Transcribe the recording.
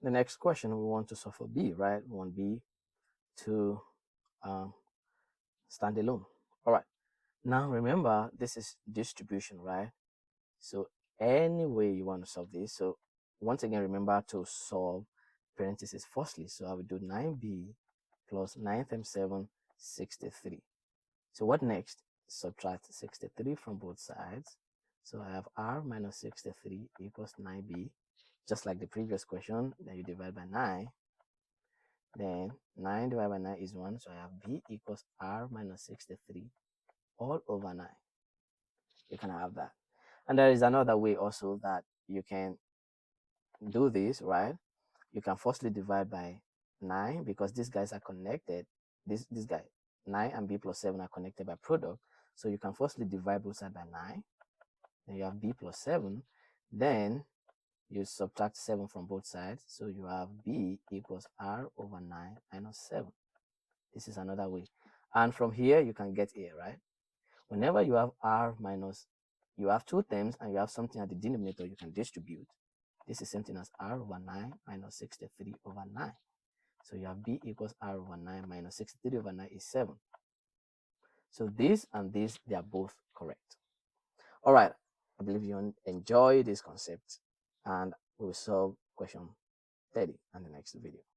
the next question, we want to solve for b, right? We want b to stand alone. All right, now remember, this is distribution, right? So any way you want to solve this, so once again, remember to solve parentheses firstly. So I will do 9b plus 9 times 7, 63. So what next? Subtract 63 from both sides. So I have r minus 63 equals 9b, just like the previous question. Then you divide by 9. Then 9 divided by 9 is 1. So I have b equals r minus 63 all over 9. You can have that. And there is another way also that you can do this, right? You can firstly divide by 9 because these guys are connected. This guy, 9 and b plus 7 are connected by product. So you can firstly divide both sides by 9. Then you have b plus 7. Then you subtract 7 from both sides. So you have b equals r over 9 minus 7. This is another way. And from here, you can get a, right? Whenever you have r minus, you have two terms and you have something at the denominator, you can distribute. This is something as r over 9 minus 63 over 9. So you have b equals r over 9 minus 63 over 9 is 7. So this and this, they are both correct. All right, I believe you enjoy this concept, and we will solve question 30 in the next video.